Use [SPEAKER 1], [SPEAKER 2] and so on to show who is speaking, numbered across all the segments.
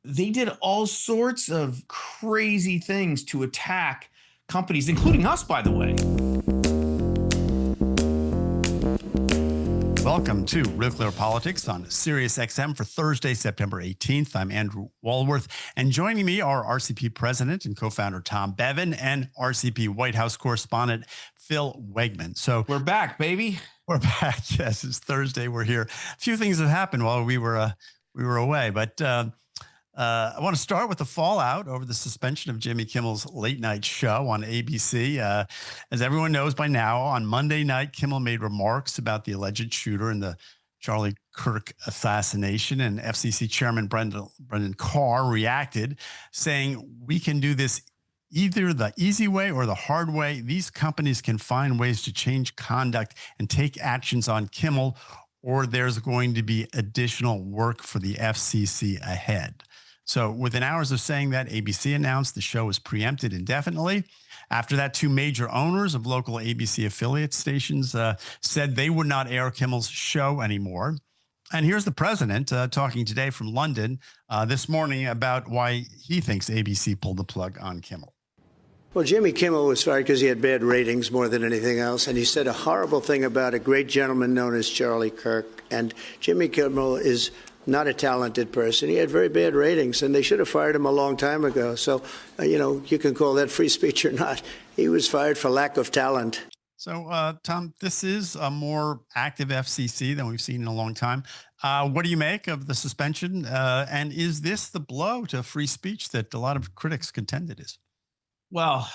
[SPEAKER 1] they did all sorts of crazy things to attack companies, including us, by the way.
[SPEAKER 2] Welcome to RealClearPolitics on SiriusXM for Thursday, September 18th. I'm Andrew Walworth, and joining me are RCP President and co-founder Tom Bevan and RCP White House correspondent Phil Wegmann. So
[SPEAKER 1] we're back, baby.
[SPEAKER 2] We're back. Yes, it's Thursday. We're here. A few things have happened while we were away, but I want to start with the fallout over the suspension of Jimmy Kimmel's late night show on ABC. As everyone knows by now, on Monday night, Kimmel made remarks about the alleged shooter in the Charlie Kirk assassination, and FCC Chairman Brendan Carr reacted, saying, "We can do this either the easy way or the hard way. These companies can find ways to change conduct and take actions on Kimmel, or there's going to be additional work for the FCC ahead." So within hours of saying that, ABC announced the show was preempted indefinitely. After that, two major owners of local ABC affiliate stations said they would not air Kimmel's show anymore. And here's the president talking today from London this morning about why he thinks ABC pulled the plug on Kimmel.
[SPEAKER 3] Well, Jimmy Kimmel was fired because he had bad ratings more than anything else, and he said a horrible thing about a great gentleman known as Charlie Kirk. And Jimmy Kimmel is not a talented person. He had very bad ratings, and they should have fired him a long time ago. So, you can call that free speech or not. He was fired for lack of talent.
[SPEAKER 2] So, Tom, this is a more active FCC than we've seen in a long time. What do you make of the suspension? And is this the blow to free speech that a lot of critics contend it is?
[SPEAKER 1] Well,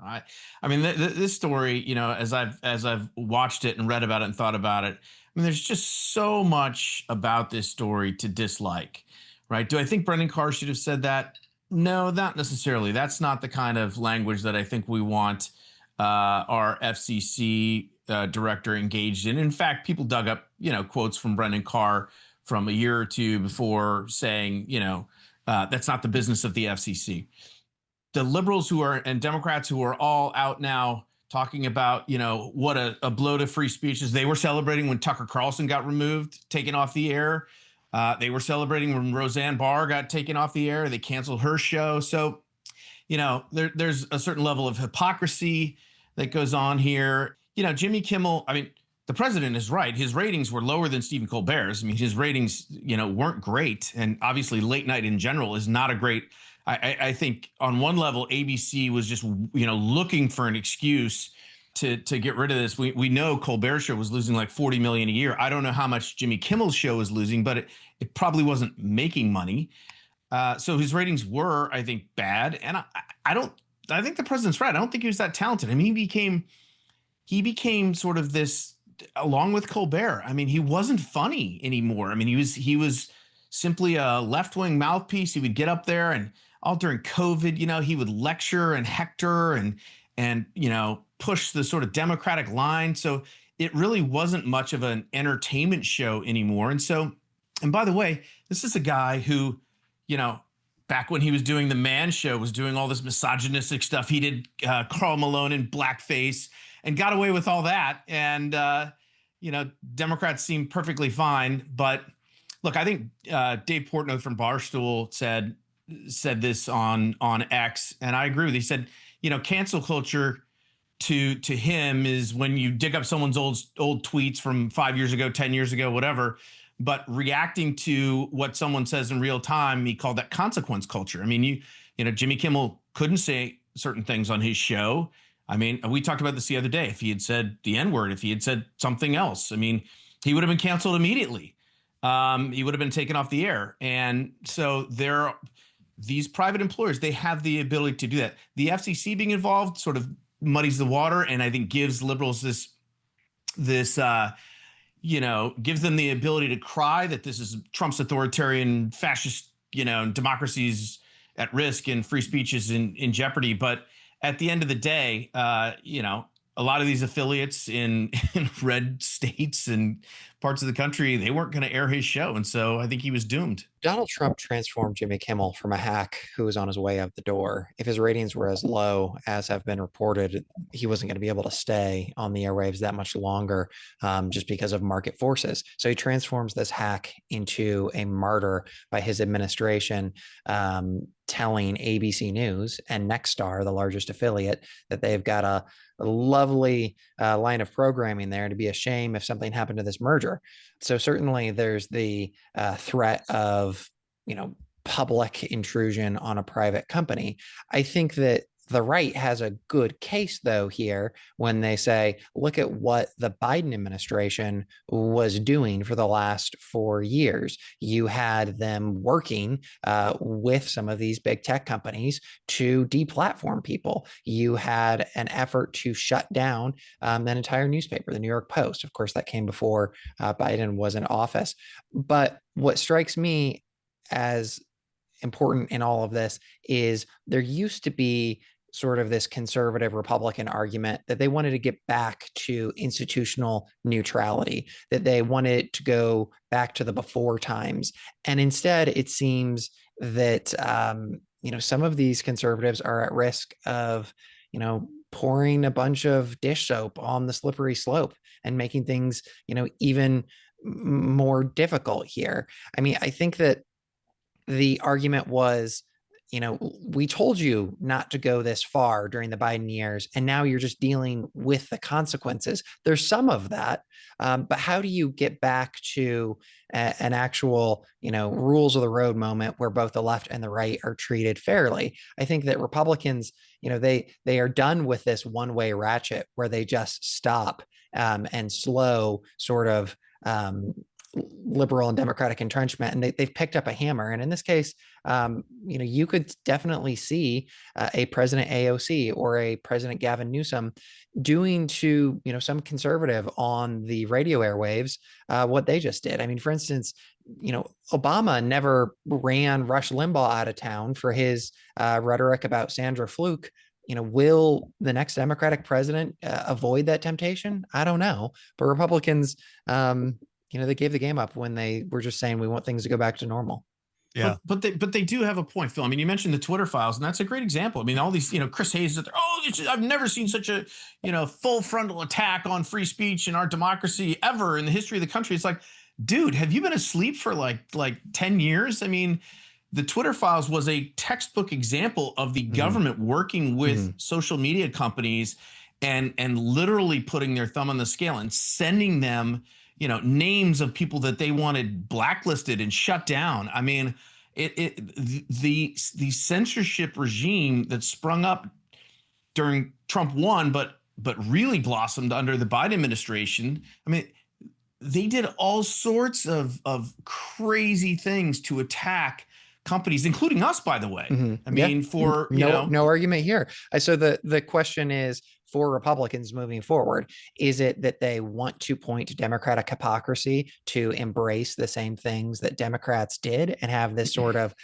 [SPEAKER 1] I mean, this story, as I've watched it and read about it and thought about it, I mean, there's just so much about this story to dislike, right? Do I think Brendan Carr should have said that? No, not necessarily. That's not the kind of language that I think we want our FCC director engaged in. In fact, people dug up, quotes from Brendan Carr from a year or two before saying, that's not the business of the FCC. The liberals and Democrats who are all out now talking about, what a blow to free speech is. They were celebrating when Tucker Carlson got removed, taken off the air. They were celebrating when Roseanne Barr got taken off the air. They canceled her show. So, there's a certain level of hypocrisy that goes on here. Jimmy Kimmel, I mean, the president is right. His ratings were lower than Stephen Colbert's. I mean, his ratings, weren't great. And obviously late night in general is not a great. I think on one level, ABC was just, looking for an excuse to get rid of this. We know Colbert's show was losing like $40 million a year. I don't know how much Jimmy Kimmel's show was losing, but it probably wasn't making money. So his ratings were, I think, bad. And I think the president's right. I don't think he was that talented. I mean, he became sort of this, along with Colbert. I mean, he wasn't funny anymore. I mean, he was simply a left-wing mouthpiece. He would get up there and all during COVID, he would lecture and hector and push the sort of Democratic line. So it really wasn't much of an entertainment show anymore. And by the way, this is a guy who, back when he was doing the Man Show, was doing all this misogynistic stuff. He did Karl Malone in blackface and got away with all that. And, Democrats seem perfectly fine. But look, I think Dave Portnoy from Barstool said this on X, and I agree with you. He said, cancel culture to him is when you dig up someone's old tweets from 5 years ago, 10 years ago, whatever, but reacting to what someone says in real time, he called that consequence culture. I mean, Jimmy Kimmel couldn't say certain things on his show. I mean, we talked about this the other day. If he had said the N-word, if he had said something else, I mean, he would have been canceled immediately. He would have been taken off the air. And so these private employers, they have the ability to do that. The FCC being involved sort of muddies the water, and I think gives liberals this gives them the ability to cry that this is Trump's authoritarian fascist, democracy's at risk and free speech is in jeopardy. But at the end of the day, a lot of these affiliates in red states and parts of the country, they weren't going to air his show. And so I think he was doomed.
[SPEAKER 4] Donald Trump transformed Jimmy Kimmel from a hack who was on his way out the door. If his ratings were as low as have been reported, he wasn't going to be able to stay on the airwaves that much longer, just because of market forces. So he transforms this hack into a martyr by his administration, telling ABC News and Nexstar, the largest affiliate, that they've got a lovely line of programming there, to be a shame if something happened to this merger. So certainly there's the threat of, public intrusion on a private company. I think that the right has a good case, though, here when they say, look at what the Biden administration was doing for the last 4 years. You had them working with some of these big tech companies to deplatform people. You had an effort to shut down an entire newspaper, the New York Post. Of course, that came before Biden was in office. But what strikes me as important in all of this is there used to be sort of this conservative Republican argument that they wanted to get back to institutional neutrality, that they wanted to go back to the before times. And instead, it seems that, some of these conservatives are at risk of, pouring a bunch of dish soap on the slippery slope and making things, even more difficult here. I mean, I think that the argument was, we told you not to go this far during the Biden years, and now you're just dealing with the consequences. There's some of that, but how do you get back to an actual, rules of the road moment where both the left and the right are treated fairly? I think that Republicans, they are done with this one-way ratchet where they just stop and slow sort of liberal and democratic entrenchment, and they've picked up a hammer. And in this case, you could definitely see a President AOC or a President Gavin Newsom doing to, some conservative on the radio airwaves what they just did. I mean, for instance, Obama never ran Rush Limbaugh out of town for his rhetoric about Sandra Fluke. Will the next Democratic president avoid that temptation? I don't know. But Republicans, they gave the game up when they were just saying we want things to go back to normal.
[SPEAKER 2] Yeah.
[SPEAKER 1] But they do have a point, Phil. I mean, you mentioned the Twitter files, and that's a great example. I mean, all these, Chris Hayes, I've never seen such a, full frontal attack on free speech in our democracy ever in the history of the country. It's like, dude, have you been asleep for like 10 years? I mean, the Twitter files was a textbook example of the government working with social media companies and literally putting their thumb on the scale and sending them, names of people that they wanted blacklisted and shut down. I mean, the censorship regime that sprung up during Trump 1, but really blossomed under the Biden administration. I mean, they did all sorts of crazy things to attack companies, including us, by the way. I mean,
[SPEAKER 4] no argument here. So the question is, for Republicans moving forward, is it that they want to point to Democratic hypocrisy to embrace the same things that Democrats did and have this sort of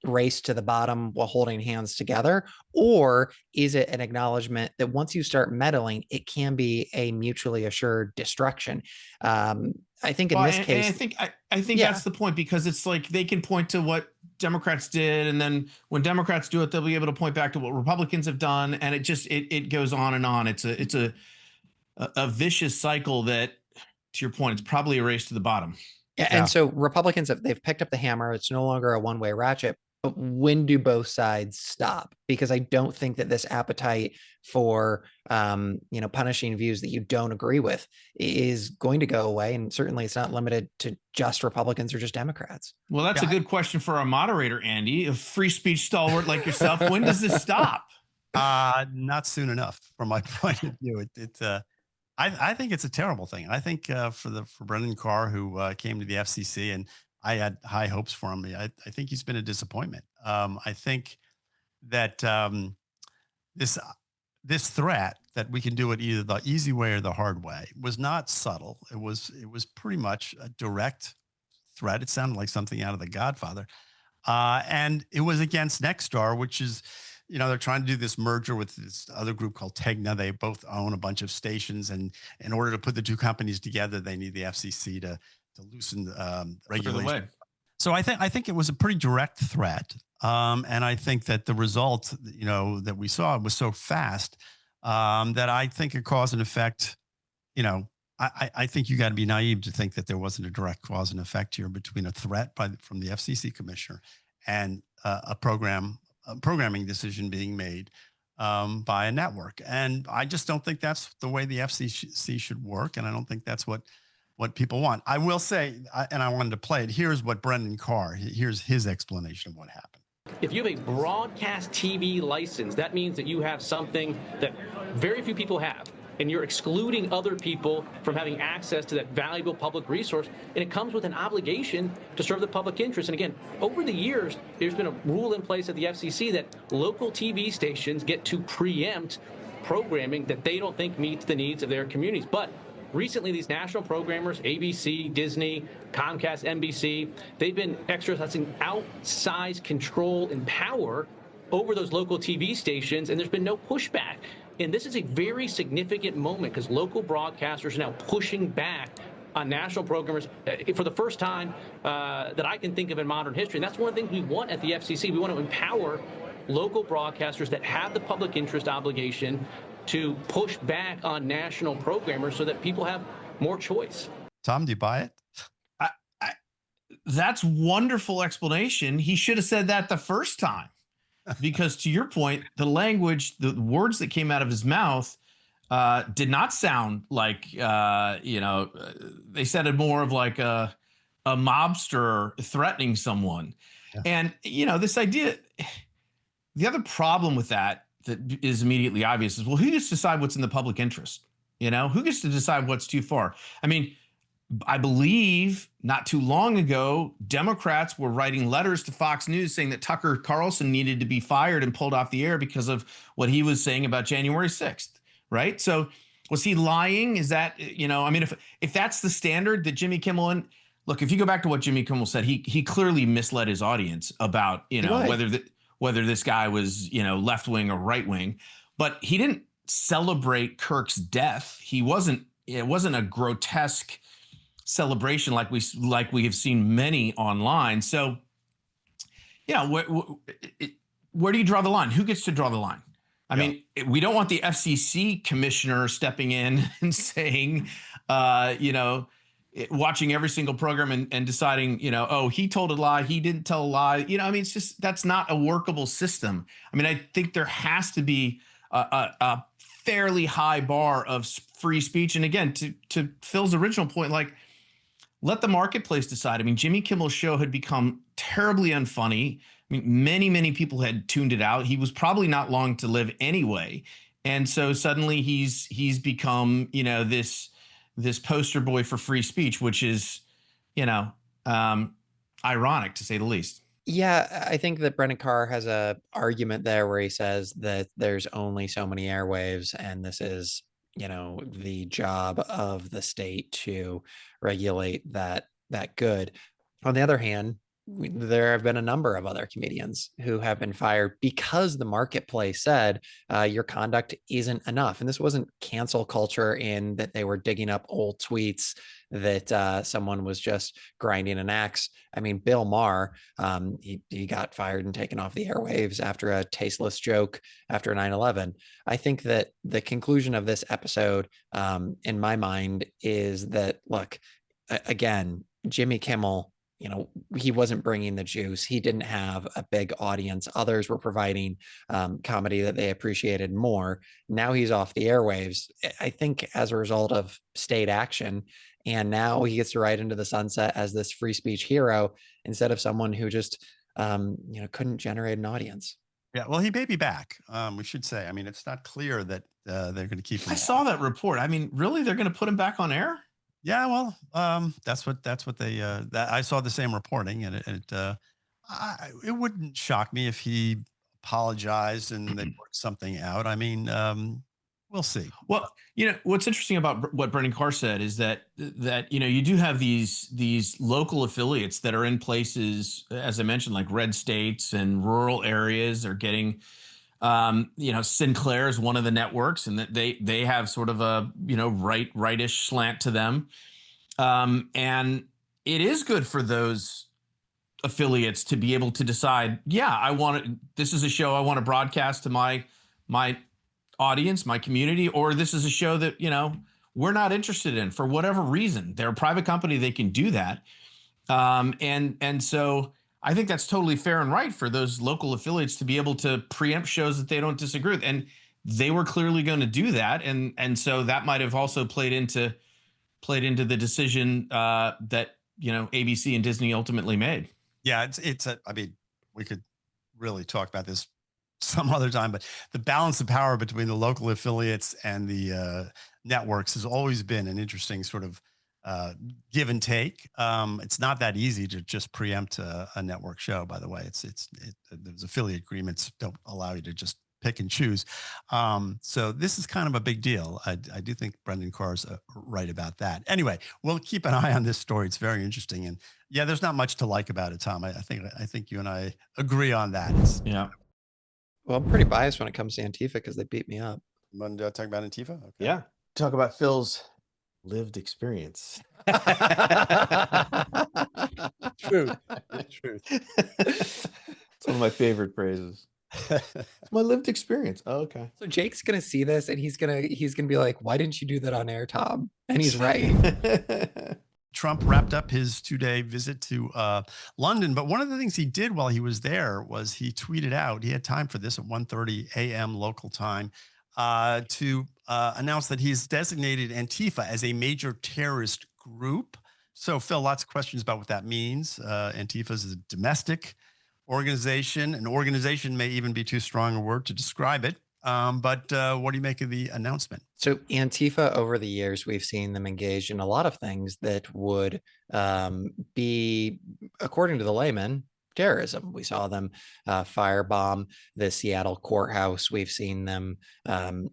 [SPEAKER 4] race to the bottom while holding hands together? Or is it an acknowledgement that once you start meddling, it can be a mutually assured destruction? I think in this case,
[SPEAKER 1] I think that's the point, because it's like they can point to what Democrats did, and then when Democrats do it, they'll be able to point back to what Republicans have done, and it goes on and on. It's a vicious cycle that, to your point, it's probably a race to the bottom.
[SPEAKER 4] Yeah. And so Republicans, they've picked up the hammer. It's no longer a one-way ratchet. But when do both sides stop? Because I don't think that this appetite for, punishing views that you don't agree with is going to go away. And certainly it's not limited to just Republicans or just Democrats.
[SPEAKER 1] Well, that's a good question for our moderator, Andy, a free speech stalwart like yourself. When does this stop?
[SPEAKER 2] Not soon enough, from my point of view. I think it's a terrible thing. I think for Brendan Carr, who came to the FCC, and I had high hopes for him. I think he's been a disappointment. I think that this threat that we can do it either the easy way or the hard way was not subtle. It was pretty much a direct threat. It sounded like something out of The Godfather, and it was against Nexstar, which is they're trying to do this merger with this other group called Tegna. They both own a bunch of stations, and in order to put the two companies together, they need the FCC to loosen
[SPEAKER 1] Clear the
[SPEAKER 2] regulation.
[SPEAKER 1] way.
[SPEAKER 2] So I think it was a pretty direct threat, and I think that the result, that we saw was so fast that I think it caused and effect. I think you got to be naive to think that there wasn't a direct cause and effect here between a threat from the FCC commissioner and a programming decision being made by a network. And I just don't think that's the way the FCC should work, and I don't think that's what people want. I will say, and I wanted to play it. Here's what Brendan Carr. Here's his explanation of what happened.
[SPEAKER 5] If you have a broadcast TV license, that means that you have something that very few people have, and you're excluding other people from having access to that valuable public resource, and it comes with an obligation to serve the public interest. And again, over the years, there's been a rule in place at the FCC that local TV stations get to preempt programming that they don't think meets the needs of their communities. But recently, these national programmers, ABC, Disney, Comcast, NBC, they've been exercising outsized control and power over those local TV stations, and there's been no pushback. And this is a very significant moment because local broadcasters are now pushing back on national programmers for the first time that I can think of in modern history. And that's one of the things we want at the FCC. We want to empower local broadcasters that have the public interest obligation to push back on national programmers so that people have more choice.
[SPEAKER 2] Tom, do you buy it?
[SPEAKER 1] That's wonderful explanation. He should have said that the first time. Because to your point, the language, the words that came out of his mouth did not sound like, they sounded more of like a mobster threatening someone. Yeah. And, this idea, the other problem with that is immediately obvious is, well, who gets to decide what's in the public interest? Who gets to decide what's too far? I mean, I believe not too long ago, Democrats were writing letters to Fox News saying that Tucker Carlson needed to be fired and pulled off the air because of what he was saying about January 6th, right? So was he lying? Is that, if that's the standard that Jimmy Kimmel, and look, if you go back to what Jimmy Kimmel said, he clearly misled his audience about, whether this guy was, left wing or right wing, but he didn't celebrate Kirk's death. It wasn't a grotesque celebration like we have seen many online. So, where do you draw the line? Who gets to draw the line? I mean, we don't want the FCC commissioner stepping in and saying, watching every single program and deciding, oh, he told a lie, he didn't tell a lie. It's just, that's not a workable system. I mean, I think there has to be a fairly high bar of free speech. And again, to Phil's original point, like, let the marketplace decide. I mean, Jimmy Kimmel's show had become terribly unfunny. I mean, many people had tuned it out. He was probably not long to live anyway. And so suddenly he's become, this poster boy for free speech, which is, ironic to say the least.
[SPEAKER 4] Yeah, I think that Brendan Carr has a argument there where he says that there's only so many airwaves, and this is, the job of the state to regulate that good. On the other hand, there have been a number of other comedians who have been fired because the marketplace said your conduct isn't enough. And this wasn't cancel culture in that they were digging up old tweets that someone was just grinding an axe. I mean, Bill Maher, he got fired and taken off the airwaves after a tasteless joke after 9/11. I think that the conclusion of this episode, in my mind, is that, look, again, Jimmy Kimmel, he wasn't bringing the juice. He didn't have a big audience. Others were providing comedy that they appreciated more. Now he's off the airwaves, I think, as a result of state action. And now he gets to ride into the sunset as this free speech hero instead of someone who just, couldn't generate an audience.
[SPEAKER 2] Yeah, well, he may be back. We should say. I mean, it's not clear that they're going to keep him.
[SPEAKER 1] I saw that report. I mean, really, they're going to put him back on air?
[SPEAKER 2] Yeah, well, that's what they. I saw the same reporting, and it wouldn't shock me if he apologized and they worked something out. I mean, we'll see.
[SPEAKER 1] Well, what's interesting about what Brendan Carr said is that you do have these local affiliates that are in places, as I mentioned, like red states and rural areas are getting Sinclair is one of the networks, and that they have sort of a rightish slant to them, and it is good for those affiliates to be able to decide, this is a show I want to broadcast to my audience, my community, or this is a show that we're not interested in for whatever reason. They're a private company; they can do that, and so I think that's totally fair and right for those local affiliates to be able to preempt shows that they don't disagree with, and they were clearly going to do that, and so that might have also played into the decision that ABC and Disney ultimately made.
[SPEAKER 2] Yeah, I mean, we could really talk about this some other time, but the balance of power between the local affiliates and the networks has always been an interesting sort of give and take. It's not that easy to just preempt a network show, by the way. Those affiliate agreements don't allow you to just pick and choose. So this is kind of a big deal. I do think Brendan Carr's right about that. Anyway, we'll keep an eye on this story. It's very interesting. And yeah, there's not much to like about it, Tom. I think you and I agree on that.
[SPEAKER 1] Yeah.
[SPEAKER 4] Well, I'm pretty biased when it comes to Antifa because they beat me up.
[SPEAKER 2] You want to talk about Antifa? Okay.
[SPEAKER 6] Yeah. Talk about Phil's lived experience.
[SPEAKER 2] Truth.
[SPEAKER 6] It's one of my favorite phrases. It's my lived experience. Oh, okay.
[SPEAKER 4] So Jake's gonna see this and he's gonna be like, "Why didn't you do that on air, Tom?" And he's right.
[SPEAKER 2] Trump wrapped up his 2-day visit to London, but one of the things he did while he was there was he tweeted out, he had time for this at 1:30 a.m. local time, to announce that he's designated Antifa as a major terrorist group. So Phil, lots of questions about what that means. Antifa is a domestic organization. An organization may even be too strong a word to describe it. But what do you make of the announcement?
[SPEAKER 4] So Antifa, over the years, we've seen them engaged in a lot of things that would be, according to the layman, terrorism. We saw them firebomb the Seattle courthouse. We've seen them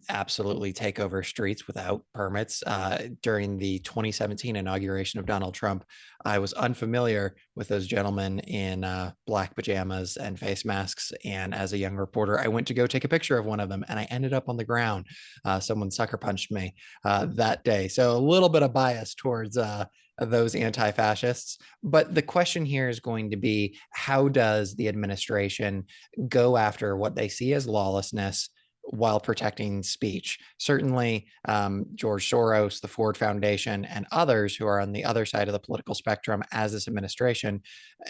[SPEAKER 4] absolutely take over streets without permits. During the 2017 inauguration of Donald Trump, I was unfamiliar with those gentlemen in black pajamas and face masks. And as a young reporter, I went to go take a picture of one of them and I ended up on the ground. Someone sucker punched me that day. So a little bit of bias towards those anti-fascists. But the question here is going to be, how does the administration go after what they see as lawlessness while protecting speech? Certainly, George Soros, the Ford Foundation, and others who are on the other side of the political spectrum as this administration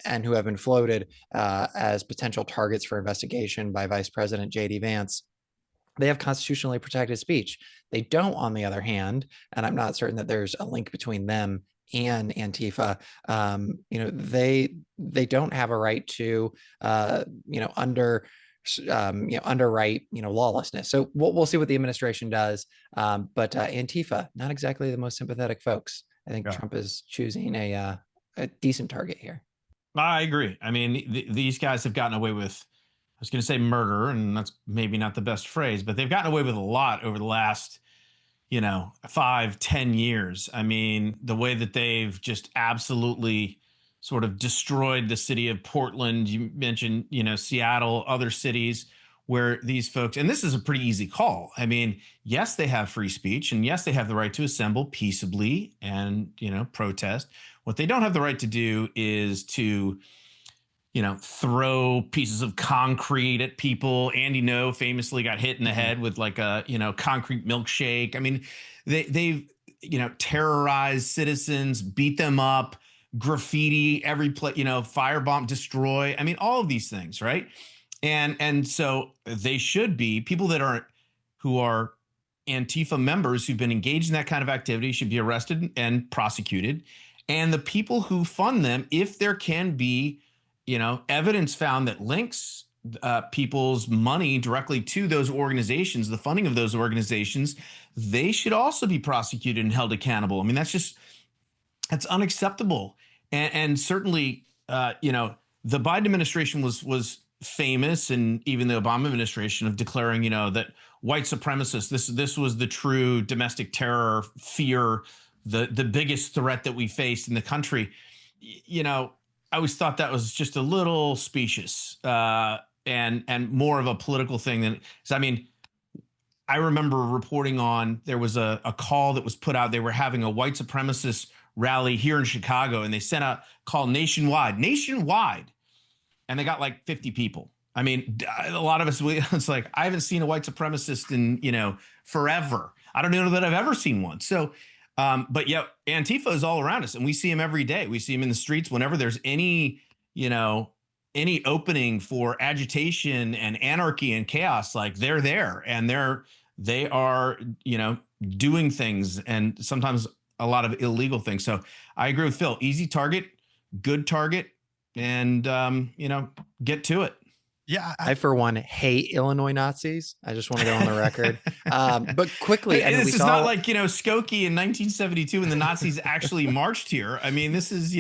[SPEAKER 4] and who have been floated as potential targets for investigation by Vice President J.D. Vance, they have constitutionally protected speech. They don't, on the other hand, and I'm not certain that there's a link between them and Antifa, they don't have a right to, underwrite, lawlessness. So we'll see what the administration does. But Antifa, not exactly the most sympathetic folks. I think Trump is choosing a decent target here.
[SPEAKER 1] I agree. I mean, these guys have gotten away with, I was going to say murder, and that's maybe not the best phrase, but they've gotten away with a lot over the last 5-10 years. I mean, the way that they've just absolutely sort of destroyed the city of Portland. You mentioned, Seattle, other cities where these folks, and this is a pretty easy call. I mean, yes, they have free speech, and yes, they have the right to assemble peaceably and, protest. What they don't have the right to do is to, throw pieces of concrete at people. Andy Ngo famously got hit in the head with like a, concrete milkshake. I mean, they've, terrorized citizens, beat them up, graffiti every place, firebomb, destroy. I mean, all of these things, right? And so they should be, people who are Antifa members who've been engaged in that kind of activity should be arrested and prosecuted. And the people who fund them, if there can be, evidence found that links people's money directly to those organizations, the funding of those organizations, they should also be prosecuted and held accountable. I mean, that's unacceptable. And certainly, the Biden administration was famous, and even the Obama administration, of declaring, that white supremacists, this was the true domestic terror, fear, the biggest threat that we faced in the country. I always thought that was just a little specious. and more of a political thing than. So I mean, I remember reporting on there was a call that was put out. They were having a white supremacist rally here in Chicago, and they sent a call nationwide, and they got like 50 people. I mean, a lot of us, it's like, I haven't seen a white supremacist in, forever. I don't know that I've ever seen one. So, but yeah, Antifa is all around us, and we see them every day. We see them in the streets whenever there's any opening for agitation and anarchy and chaos. Like, they're there, and they are, doing things, and sometimes a lot of illegal things. So I agree with Phil. Easy target, good target, and get to it.
[SPEAKER 2] Yeah,
[SPEAKER 4] I for one hate Illinois Nazis. I just want to go on the record. But quickly, I mean,
[SPEAKER 1] this is not like Skokie in 1972 when the Nazis actually marched here. I mean, this is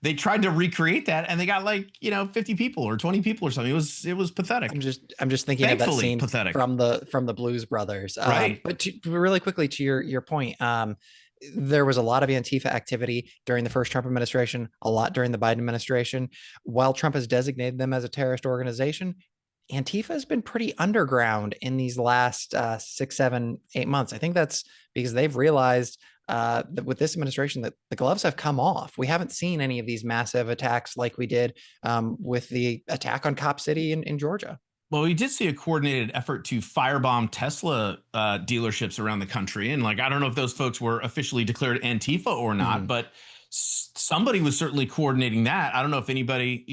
[SPEAKER 1] they tried to recreate that, and they got like 50 people or 20 people or something. It was pathetic.
[SPEAKER 4] I'm just thinking of that scene pathetic from the Blues Brothers.
[SPEAKER 1] Right.
[SPEAKER 4] But really quickly to your point, there was a lot of Antifa activity during the first Trump administration, a lot during the Biden administration. While Trump has designated them as a terrorist organization, Antifa has been pretty underground in these last 6, 7, 8 months. I think that's because they've realized that with this administration that the gloves have come off. We haven't seen any of these massive attacks like we did with the attack on Cop City in Georgia.
[SPEAKER 1] Well, we did see a coordinated effort to firebomb Tesla dealerships around the country. And I don't know if those folks were officially declared Antifa or not, but somebody was certainly coordinating that. I don't know if anybody,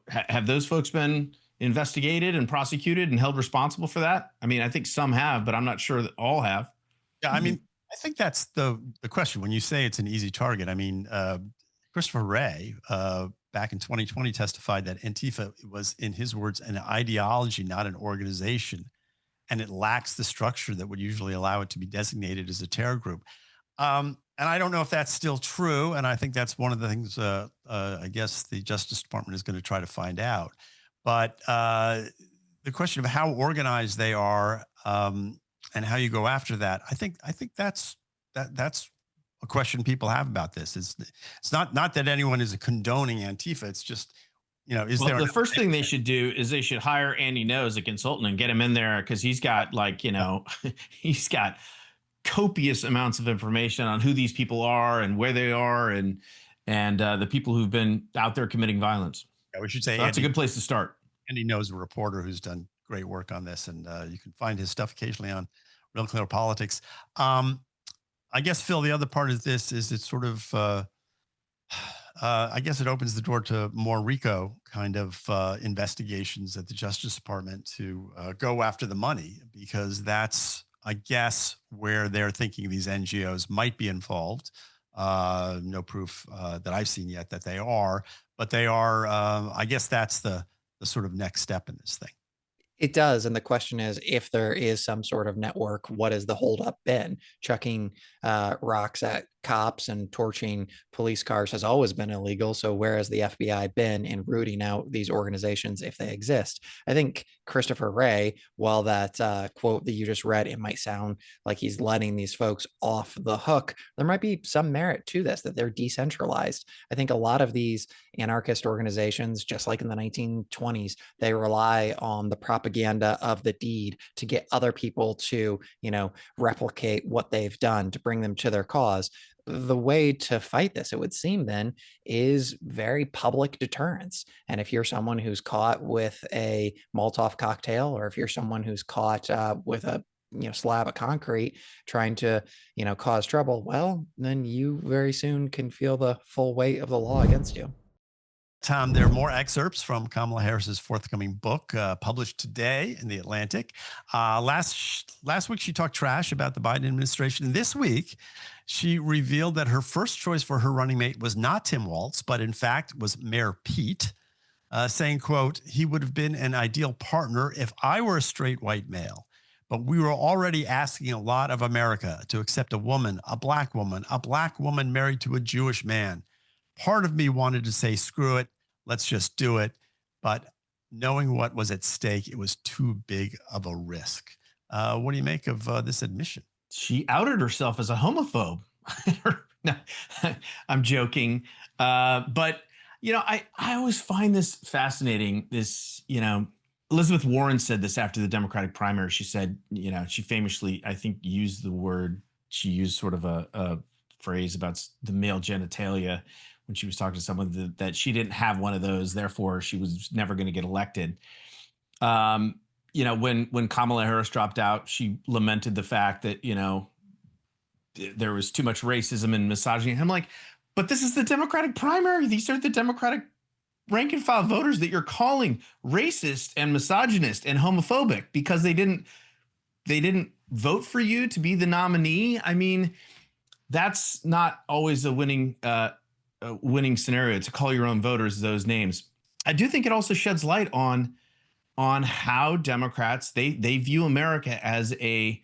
[SPEAKER 1] have those folks been investigated and prosecuted and held responsible for that? I mean, I think some have, but I'm not sure that all have.
[SPEAKER 2] Yeah, I mean, I think that's the question. When you say it's an easy target, I mean, Christopher Wray, back in 2020 testified that Antifa was, in his words, an ideology, not an organization, and it lacks the structure that would usually allow it to be designated as a terror group. And I don't know if that's still true, and I think that's one of the things I guess the Justice Department is going to try to find out. But the question of how organized they are and how you go after that, I think that's a question people have about this. It's not that anyone is condoning Antifa. It's just,
[SPEAKER 1] the first thing they should do is they should hire Andy Ngo as a consultant and get him in there, because he's got he's got copious amounts of information on who these people are and where they are and the people who've been out there committing violence.
[SPEAKER 2] Yeah, we should say
[SPEAKER 1] so that's a good place to start.
[SPEAKER 2] Andy knows a reporter who's done great work on this, and you can find his stuff occasionally on RealClearPolitics. I guess, Phil, the other part of this is it's sort of, I guess it opens the door to more RICO kind of investigations at the Justice Department to go after the money, because that's, I guess, where they're thinking these NGOs might be involved. No proof that I've seen yet that they are, but they are. I guess that's the sort of next step in this thing.
[SPEAKER 4] It does. And the question is, if there is some sort of network, what has the holdup been? Chucking rocks at cops and torching police cars has always been illegal. So where has the FBI been in rooting out these organizations if they exist? I think Christopher Wray, while that quote that you just read, it might sound like he's letting these folks off the hook, there might be some merit to this, that they're decentralized. I think a lot of these anarchist organizations, just like in the 1920s, they rely on the propaganda of the deed to get other people to, replicate what they've done, to bring them to their cause. The way to fight this, it would seem then, is very public deterrence. And if you're someone who's caught with a Molotov cocktail, or if you're someone who's caught with a slab of concrete trying to cause trouble, well, then you very soon can feel the full weight of the law against you.
[SPEAKER 2] Tom, there are more excerpts from Kamala Harris's forthcoming book, published today in The Atlantic. Last week, she talked trash about the Biden administration. This week, she revealed that her first choice for her running mate was not Tim Walz, but in fact was Mayor Pete, saying, quote, "He would have been an ideal partner if I were a straight white male. But we were already asking a lot of America to accept a black woman married to a Jewish man. Part of me wanted to say, screw it, let's just do it. But knowing what was at stake, it was too big of a risk." What do you make of this admission?
[SPEAKER 1] She outed herself as a homophobe. No, I'm joking. But, I always find this fascinating, this, Elizabeth Warren said this after the Democratic primary. She said, you know, she famously, I think, used the word, she used sort of a phrase about the male genitalia when she was talking to someone, that she didn't have one of those, therefore she was never going to get elected. You know, when Kamala Harris dropped out, she lamented the fact that, you know, there was too much racism and misogyny. I'm like, but this is the Democratic primary. These are the Democratic rank and file voters that you're calling racist and misogynist and homophobic because they didn't vote for you to be the nominee. I mean, that's not always a winning scenario, to call your own voters those names. I do think it also sheds light on how Democrats, they view America as a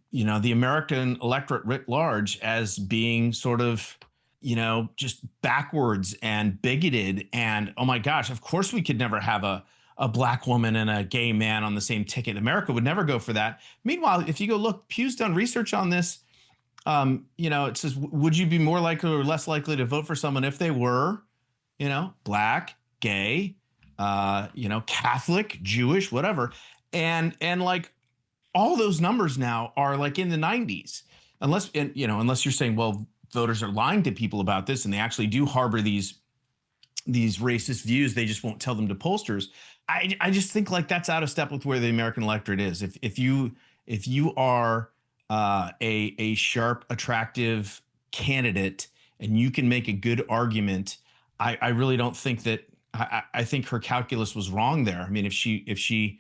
[SPEAKER 1] you know, the American electorate writ large as being sort of, you know, just backwards and bigoted. And oh my gosh, of course we could never have a black woman and a gay man on the same ticket. America would never go for that. Meanwhile, if you go look, Pew's done research on this. You know, it says, would you be more likely or less likely to vote for someone if they were, you know, black, gay, you know, Catholic, Jewish, whatever. And like all those numbers now are like in the 90s, unless, you know, unless you're saying, well, voters are lying to people about this and they actually do harbor these racist views. They just won't tell them to pollsters. I just think like that's out of step with where the American electorate is. If you are a sharp, attractive candidate and you can make a good argument, I really don't think that, I think her calculus was wrong there. I mean, if she,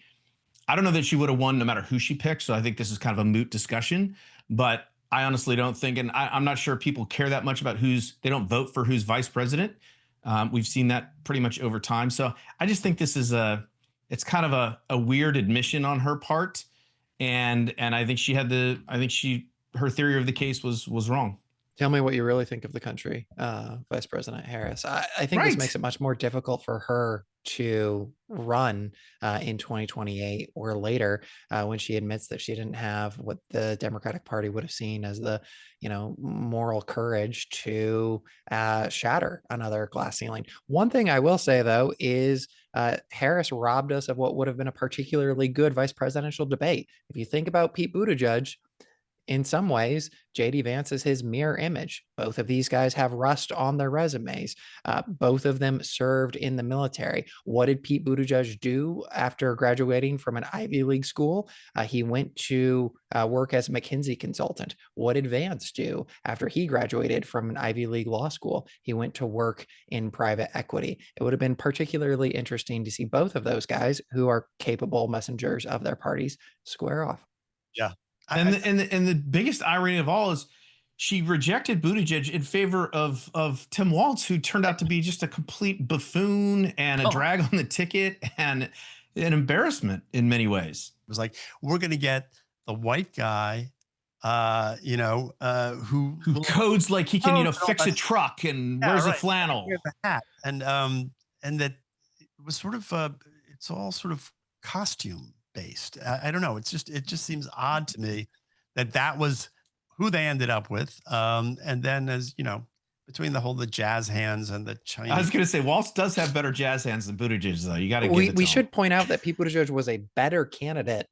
[SPEAKER 1] I don't know that she would have won no matter who she picked. So I think this is kind of a moot discussion, but I honestly don't think, and I'm not sure people care that much about they don't vote for who's vice president. We've seen that pretty much over time. So I just think this is it's kind of a weird admission on her part. And I think her theory of the case was wrong.
[SPEAKER 4] Tell me what you really think of the country, Vice President Harris. I think this makes it much more difficult for her to run in 2028 or later when she admits that she didn't have what the Democratic Party would have seen as the, you know, moral courage to shatter another glass ceiling. One thing I will say, though, is Harris robbed us of what would have been a particularly good vice presidential debate. If you think about Pete Buttigieg, in some ways, J.D. Vance is his mirror image. Both of these guys have rust on their resumes. Both of them served in the military. What did Pete Buttigieg do after graduating from an Ivy League school? He went to work as a McKinsey consultant. What did Vance do after he graduated from an Ivy League law school? He went to work in private equity. It would have been particularly interesting to see both of those guys, who are capable messengers of their parties, square off.
[SPEAKER 2] Yeah.
[SPEAKER 1] And the biggest irony of all is she rejected Buttigieg in favor of Tim Walz, who turned out to be just a complete buffoon and a drag on the ticket and an embarrassment in many ways.
[SPEAKER 2] It was like, we're going to get the white guy, you know, who
[SPEAKER 1] codes like he can, you know, fix a truck and wears a flannel.
[SPEAKER 2] Wears a hat. And that it was sort of, it's all sort of costume based. I don't know. It just seems odd to me that was who they ended up with. And then, as you know, between the jazz hands and the Chinese.
[SPEAKER 1] I was going to say, Walz does have better jazz hands than Buttigieg, though. You got to give it to
[SPEAKER 4] We
[SPEAKER 1] him.
[SPEAKER 4] should point out that Pete Buttigieg was a better candidate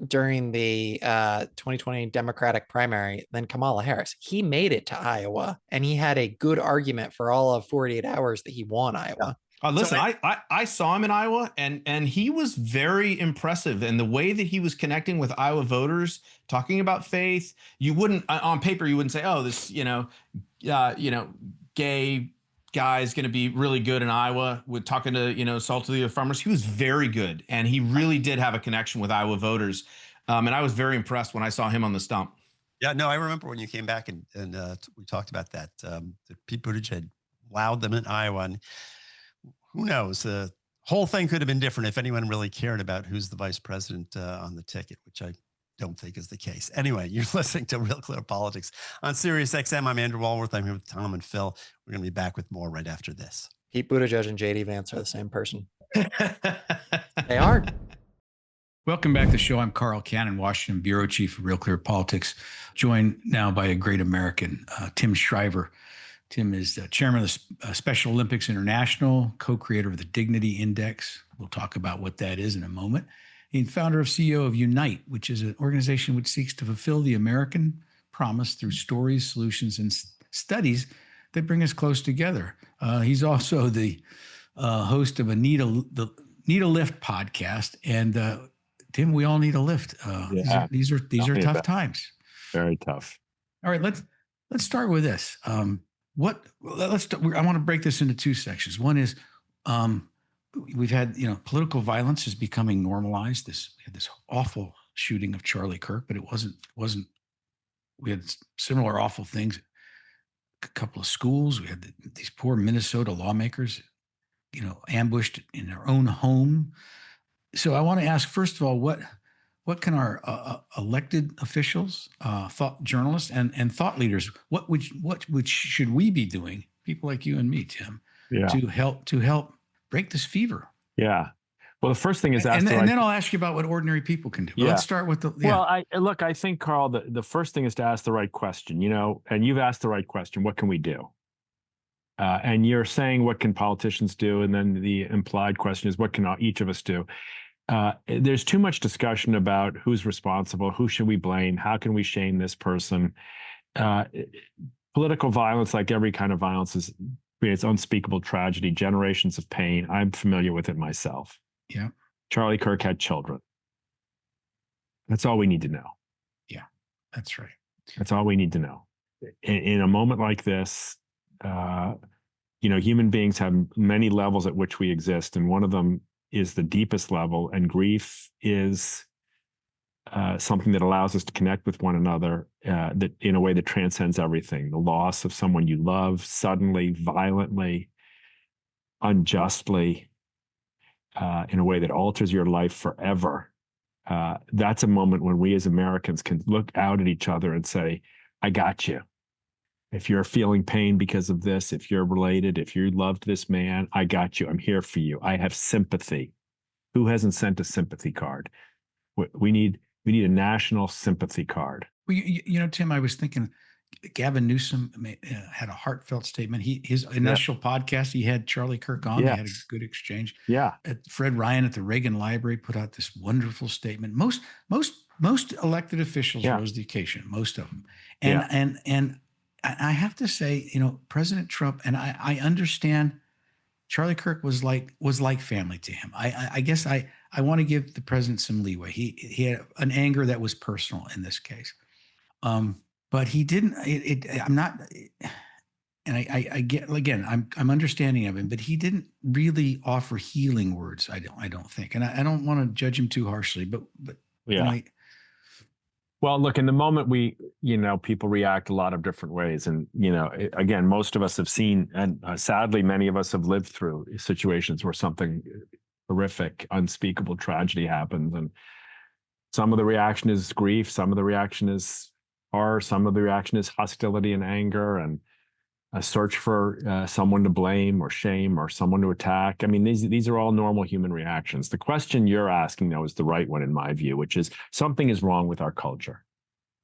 [SPEAKER 4] during the 2020 Democratic primary than Kamala Harris. He made it to Iowa, and he had a good argument for all of 48 hours that he won Iowa.
[SPEAKER 1] Listen, I saw him in Iowa, and he was very impressive. And the way that he was connecting with Iowa voters, talking about faith, you wouldn't, on paper, you wouldn't say, oh, this, gay guy is going to be really good in Iowa with talking to, salt of the earth farmers. He was very good. And he really did have a connection with Iowa voters. And I was very impressed when I saw him on the stump.
[SPEAKER 2] Yeah, no, I remember when you came back and we talked about that Pete Buttigieg wowed them in Iowa. And who knows? The whole thing could have been different if anyone really cared about who's the vice president on the ticket, which I don't think is the case. Anyway, you're listening to Real Clear Politics on Sirius XM. I'm Andrew Walworth. I'm here with Tom and Phil. We're going to be back with more right after this.
[SPEAKER 4] Pete Buttigieg and J.D. Vance are the same person. They are.
[SPEAKER 7] Welcome back to the show. I'm Carl Cannon, Washington Bureau Chief of Real Clear Politics, joined now by a great American, Tim Shriver. Tim is the chairman of the Special Olympics International, co-creator of the Dignity Index. We'll talk about what that is in a moment. He's founder of CEO of Unite, which is an organization which seeks to fulfill the American promise through stories, solutions, and studies that bring us close together. He's also the host of Need a Lift podcast. And Tim, we all need a lift.
[SPEAKER 8] Yeah.
[SPEAKER 7] These are tough times.
[SPEAKER 8] Very tough.
[SPEAKER 7] All right, let's start with this. I want to break this into two sections. One is we've had, political violence is becoming normalized. We had this awful shooting of Charlie Kirk, but it wasn't. We had similar awful things. A couple of schools. We had these poor Minnesota lawmakers, ambushed in their own home. So I want to ask, first of all, what can our elected officials, thought journalists, and thought leaders, what should we be doing? People like you and me, Tim, to help break this fever.
[SPEAKER 8] Yeah. Well, the first thing is
[SPEAKER 7] and then I'll ask you about what ordinary people can do. But let's start with the.
[SPEAKER 8] Yeah. Well, I think, Carl, the first thing is to ask the right question. And you've asked the right question. What can we do? And you're saying, what can politicians do? And then the implied question is, what can each of us do? There's too much discussion about who's responsible, who should we blame, how can we shame this person. Political violence, like every kind of violence, creates unspeakable tragedy, generations of pain. I'm familiar with it myself.
[SPEAKER 7] Yeah.
[SPEAKER 8] Charlie Kirk had children. That's all we need to know.
[SPEAKER 7] Yeah, that's right.
[SPEAKER 8] That's all we need to know. In a moment like this, human beings have many levels at which we exist, and one of them is the deepest level, and grief is something that allows us to connect with one another that in a way that transcends everything. The loss of someone you love suddenly, violently, unjustly, in a way that alters your life forever. That's a moment when we as Americans can look out at each other and say, I got you. If you're feeling pain because of this, if you're related, if you loved this man, I got you. I'm here for you. I have sympathy. Who hasn't sent a sympathy card? We need a national sympathy card.
[SPEAKER 7] Well, Tim, I was thinking Gavin Newsom had a heartfelt statement. His initial podcast, he had Charlie Kirk on. They had a good exchange.
[SPEAKER 8] Yeah.
[SPEAKER 7] Fred Ryan at the Reagan Library put out this wonderful statement. Most elected officials rose to the occasion, most of them. And I have to say, President Trump, and I understand Charlie Kirk was like family to him. I guess I want to give the president some leeway. He had an anger that was personal in this case. But he didn't, I'm not, and I get, again, I'm understanding of him, but he didn't really offer healing words. I don't think, and I don't want to judge him too harshly, but
[SPEAKER 8] yeah. Well, look, in the moment people react a lot of different ways. And, again, most of us have seen, and sadly, many of us have lived through situations where something horrific, unspeakable tragedy happens. And some of the reaction is grief. Some of the reaction is horror. Some of the reaction is hostility and anger and a search for someone to blame or shame or someone to attack. I mean, these are all normal human reactions. The question you're asking, though, is the right one in my view, which is something is wrong with our culture.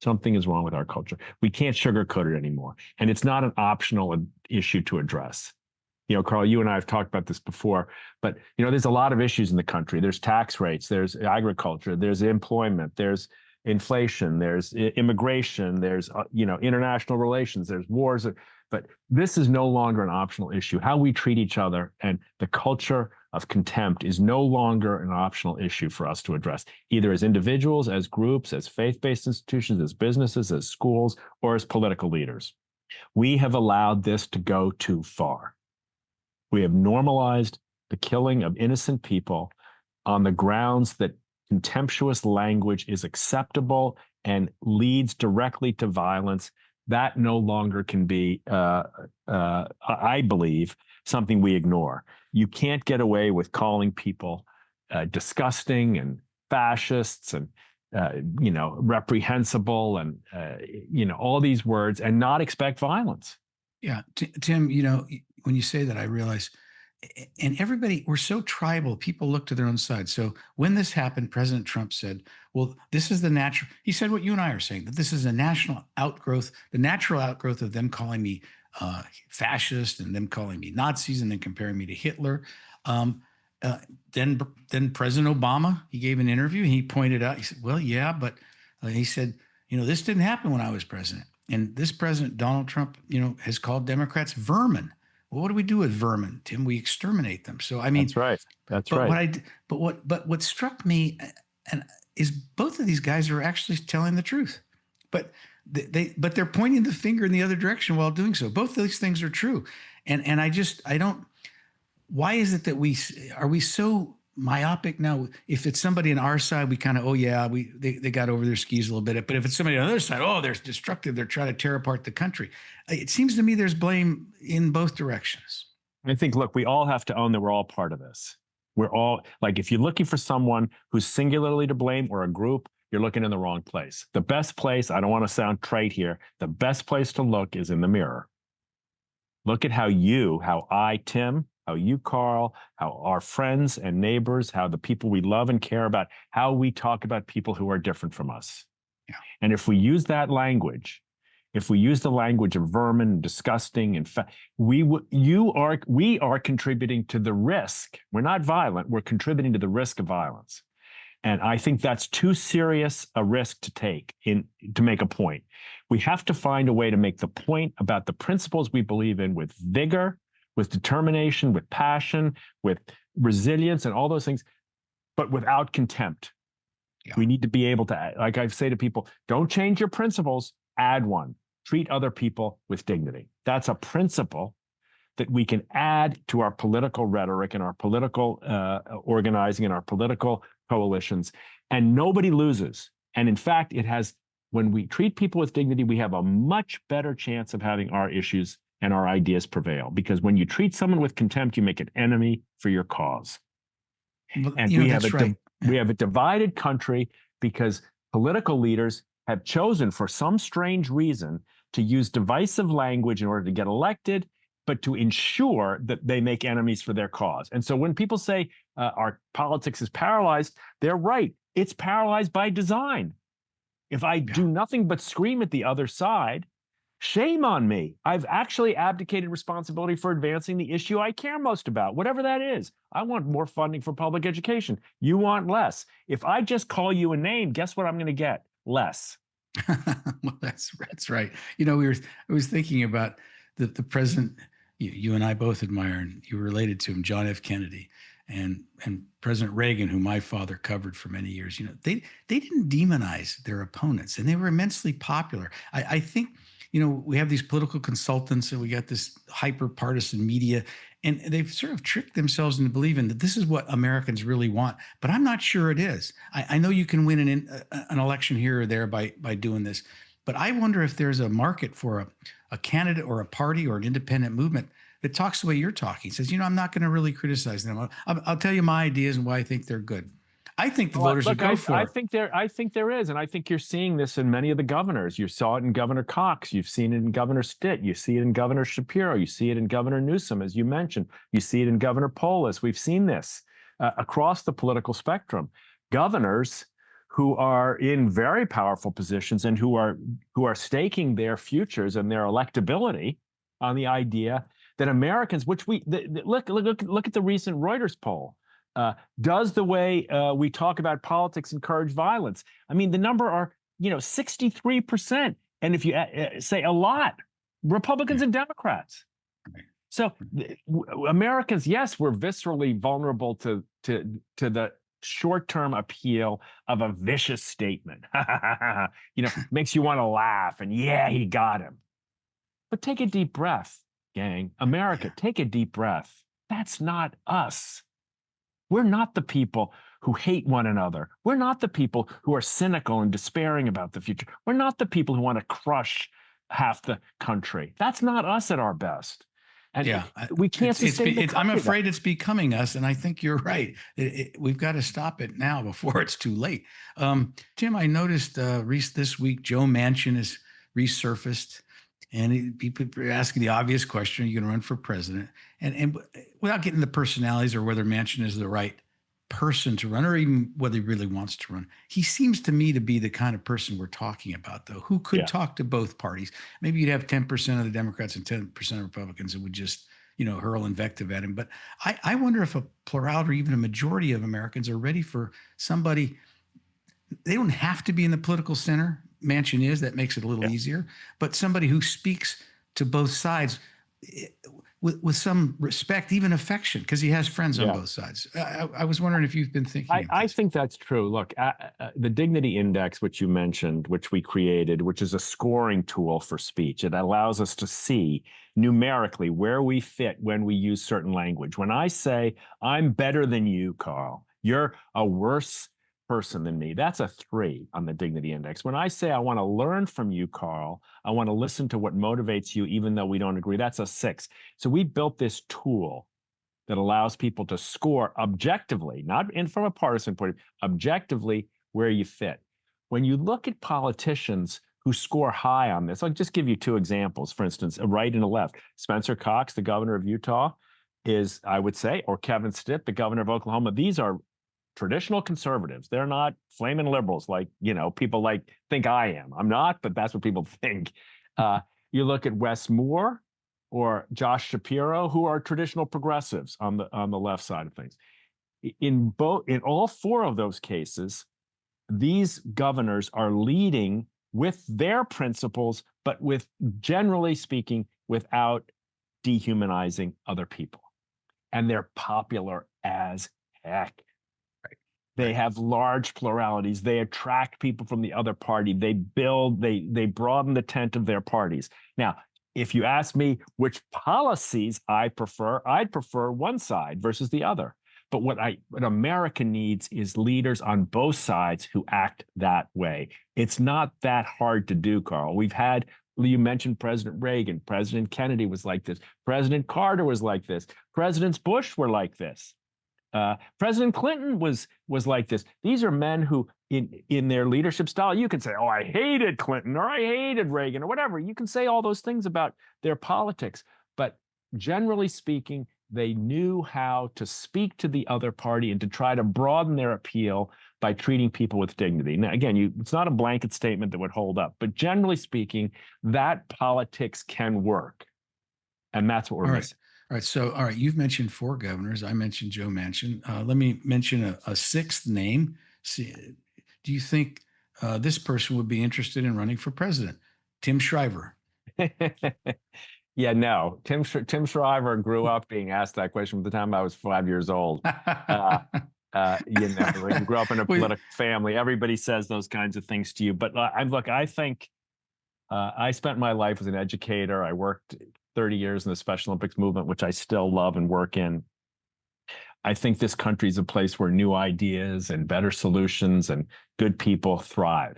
[SPEAKER 8] Something is wrong with our culture. We can't sugarcoat it anymore. And it's not an optional issue to address. Carl, you and I have talked about this before, but, there's a lot of issues in the country. There's tax rates, there's agriculture, there's employment, there's inflation, there's immigration, there's, international relations, there's wars. But this is no longer an optional issue. How we treat each other and the culture of contempt is no longer an optional issue for us to address, either as individuals, as groups, as faith-based institutions, as businesses, as schools, or as political leaders. We have allowed this to go too far. We have normalized the killing of innocent people on the grounds that contemptuous language is acceptable and leads directly to violence. That no longer can be, I believe, something we ignore. You can't get away with calling people disgusting and fascists and, reprehensible and, all these words and not expect violence.
[SPEAKER 7] Yeah. Tim, when you say that, I realize, and everybody, we're so tribal, people look to their own side. So when this happened, President Trump said, well, this is he said what you and I are saying, that this is a national outgrowth, the natural outgrowth of them calling me fascist, and them calling me Nazis, and then comparing me to Hitler. Then President Obama, he gave an interview and he pointed out, he said, well, yeah, but he said, this didn't happen when I was president. And this president, Donald Trump, has called Democrats vermin. Well, what do we do with vermin, Tim? We exterminate them. So, I mean,
[SPEAKER 8] that's right. That's
[SPEAKER 7] but
[SPEAKER 8] right.
[SPEAKER 7] What struck me and is both of these guys are actually telling the truth, but they're pointing the finger in the other direction while doing so. Both of these things are true. And I don't, why is it that are we so myopic now? If it's somebody on our side, we kind of, they got over their skis a little bit. But if it's somebody on the other side, they're destructive. They're trying to tear apart the country. It seems to me there's blame in both directions.
[SPEAKER 8] I think, look, we all have to own that we're all part of this. We're all, like, if you're looking for someone who's singularly to blame or a group, you're looking in the wrong place. The best place, I don't want to sound trite here, the best place to look is in the mirror. Look at how I, Tim, how you, Carl, how our friends and neighbors, how the people we love and care about, how we talk about people who are different from us.
[SPEAKER 7] Yeah.
[SPEAKER 8] And if we use that language, if we use the language of vermin, disgusting, in fact, we are contributing to the risk. We're not violent. We're contributing to the risk of violence. And I think that's too serious a risk to take to make a point. We have to find a way to make the point about the principles we believe in with vigor, with determination, with passion, with resilience, and all those things, but without contempt.
[SPEAKER 7] Yeah.
[SPEAKER 8] We need to be able to, like I say to people, don't change your principles, add one. Treat other people with dignity. That's a principle that we can add to our political rhetoric and our political organizing and our political coalitions, and nobody loses. And in fact, when we treat people with dignity, we have a much better chance of having our issues and our ideas prevail. Because when you treat someone with contempt, you make an enemy for your cause.
[SPEAKER 7] Well,
[SPEAKER 8] and we have a divided country because political leaders have chosen, for some strange reason, to use divisive language in order to get elected, but to ensure that they make enemies for their cause. And so when people say our politics is paralyzed, they're right. It's paralyzed by design. If I do nothing but scream at the other side, shame on me. I've actually abdicated responsibility for advancing the issue I care most about, whatever that is. I want more funding for public education. You want less. If I just call you a name, guess what I'm going to get? Less.
[SPEAKER 7] Well, that's right. I was thinking about the president you and I both admire, and you were related to him, John F. Kennedy, and President Reagan, who my father covered for many years. They didn't demonize their opponents, and they were immensely popular. I think, we have these political consultants, and we got this hyper-partisan media, and they've sort of tricked themselves into believing that this is what Americans really want. But I'm not sure it is. I know you can win an election here or there by doing this, but I wonder if there's a market for a candidate or a party or an independent movement that talks the way you're talking, says, I'm not going to really criticize them. I'll tell you my ideas and why I think they're good. I think the voters would go for it.
[SPEAKER 8] I think there is, and I think you're seeing this in many of the governors. You saw it in Governor Cox. You've seen it in Governor Stitt. You see it in Governor Shapiro. You see it in Governor Newsom, as you mentioned. You see it in Governor Polis. We've seen this across the political spectrum. Governors who are in very powerful positions and who are staking their futures and their electability on the idea that Americans, which look at the recent Reuters poll. Does the way we talk about politics encourage violence? I mean, the number are 63%, and if you say a lot, Republicans and Democrats. So Americans, yes, we're viscerally vulnerable to the short-term appeal of a vicious statement. Makes you want to laugh, and he got him. But take a deep breath, gang. America, take a deep breath. That's not us. We're not the people who hate one another. We're not the people who are cynical and despairing about the future. We're not the people who want to crush half the country. That's not us at our best. And we can't sustain
[SPEAKER 7] I'm afraid it's becoming us, and I think you're right. We've got to stop it now before it's too late. Tim, I noticed this week Joe Manchin has resurfaced, and people are asking the obvious question: are you going to run for president? And without getting the personalities or whether Manchin is the right person to run, or even whether he really wants to run. He seems to me to be the kind of person we're talking about, though, who could talk to both parties. Maybe you'd have 10% of the Democrats and 10% of Republicans that would just, hurl invective at him. But I wonder if a plurality or even a majority of Americans are ready for somebody. They don't have to be in the political center. Manchin is. That makes it a little easier. But somebody who speaks to both sides with some respect, even affection, because he has friends on both sides. I was wondering if you've been thinking.
[SPEAKER 8] I think that's true. Look, the Dignity Index, which you mentioned, which we created, which is a scoring tool for speech, it allows us to see numerically where we fit when we use certain language. When I say, I'm better than you, Carl, you're a worse person than me, that's a 3 on the Dignity Index. When I say I want to learn from you, Carl, I want to listen to what motivates you, even though we don't agree, that's a 6. So we built this tool that allows people to score objectively, not from a partisan point of view, objectively where you fit. When you look at politicians who score high on this, I'll just give you 2 examples. For instance, a right and a left. Spencer Cox, the governor of Utah, is, I would say, or Kevin Stitt, the governor of Oklahoma. These are traditional conservatives. They're not flaming liberals like, people think I am. I'm not, but that's what people think. You look at Wes Moore or Josh Shapiro, who are traditional progressives on the left side of things. In all 4 of those cases, these governors are leading with their principles, but with, generally speaking, without dehumanizing other people. And they're popular as heck. They have large pluralities. They attract people from the other party. They broaden the tent of their parties. Now, if you ask me which policies I prefer, I'd prefer one side versus the other. But what America needs is leaders on both sides who act that way. It's not that hard to do, Carl. You mentioned President Reagan. President Kennedy was like this. President Carter was like this. Presidents Bush were like this. President Clinton was like this. These are men who, in their leadership style, you can say, oh, I hated Clinton or I hated Reagan or whatever. You can say all those things about their politics. But generally speaking, they knew how to speak to the other party and to try to broaden their appeal by treating people with dignity. Now, again, it's not a blanket statement that would hold up. But generally speaking, that politics can work. And that's what we're missing.
[SPEAKER 7] All right. So, you've mentioned 4 governors. I mentioned Joe Manchin. Let me mention a 6th name. Do you think this person would be interested in running for president? Tim Shriver.
[SPEAKER 8] Yeah, no. Tim Shriver grew up being asked that question from the time I was 5 years old. He grew up in a political family. Everybody says those kinds of things to you. But I think I spent my life as an educator. I worked 30 years in the Special Olympics movement, which I still love and work in. I think this country is a place where new ideas and better solutions and good people thrive.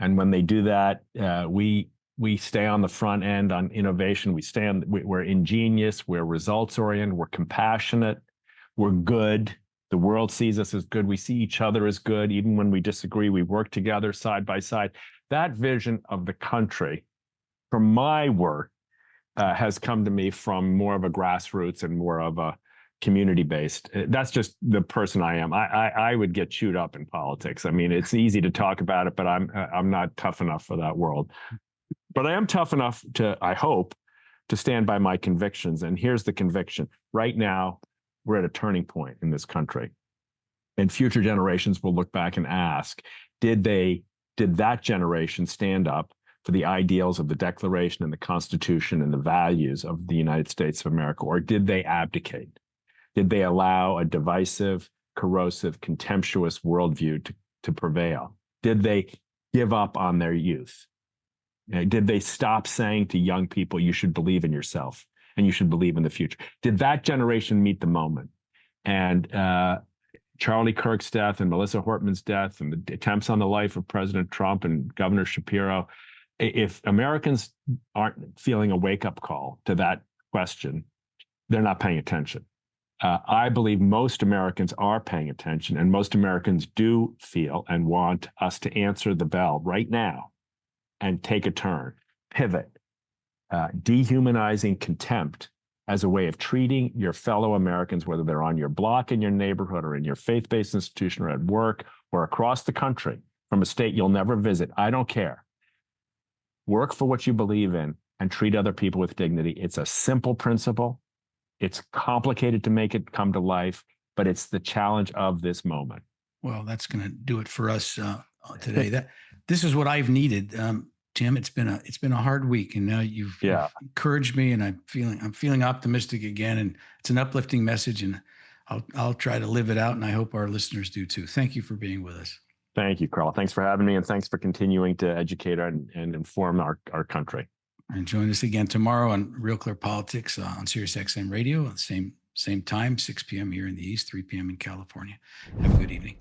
[SPEAKER 8] And when they do that, we stay on the front end on innovation. We're ingenious, we're results oriented, we're compassionate, we're good. The world sees us as good. We see each other as good. Even when we disagree, we work together side by side. That vision of the country, from my work, has come to me from more of a grassroots and more of a community-based. That's just the person I am. I would get chewed up in politics. I mean, it's easy to talk about it, but I'm not tough enough for that world. But I am tough enough to, I hope, to stand by my convictions. And here's the conviction. Right now, we're at a turning point in this country. And future generations will look back and ask, did that generation stand up for the ideals of the Declaration and the Constitution and the values of the United States of America, or did they abdicate? Did they allow a divisive, corrosive, contemptuous worldview to prevail? Did they give up on their youth? Did they stop saying to young people, you should believe in yourself and you should believe in the future? Did that generation meet the moment? And Charlie Kirk's death and Melissa Hortman's death and the attempts on the life of President Trump and Governor Shapiro, if Americans aren't feeling a wake-up call to that question, they're not paying attention. I believe most Americans are paying attention, and most Americans do feel and want us to answer the bell right now and take a turn, pivot. Dehumanizing contempt as a way of treating your fellow Americans, whether they're on your block, in your neighborhood, or in your faith-based institution, or at work, or across the country, from a state you'll never visit. I don't care. Work for what you believe in and treat other people with dignity. It's a simple principle. It's complicated to make it come to life, but it's the challenge of this moment.
[SPEAKER 7] Well, that's going to do it for us today. This is what I've needed. Tim, it's been a hard week, and now you've encouraged me, and I'm feeling optimistic again, and it's an uplifting message, and I'll try to live it out, and I hope our listeners do too. Thank you for being with us.
[SPEAKER 8] Thank you, Carl. Thanks for having me, and thanks for continuing to educate and inform our country. And join us again tomorrow on Real Clear Politics on Sirius XM Radio, at the same time, 6 p.m. here in the East, 3 p.m. in California. Have a good evening.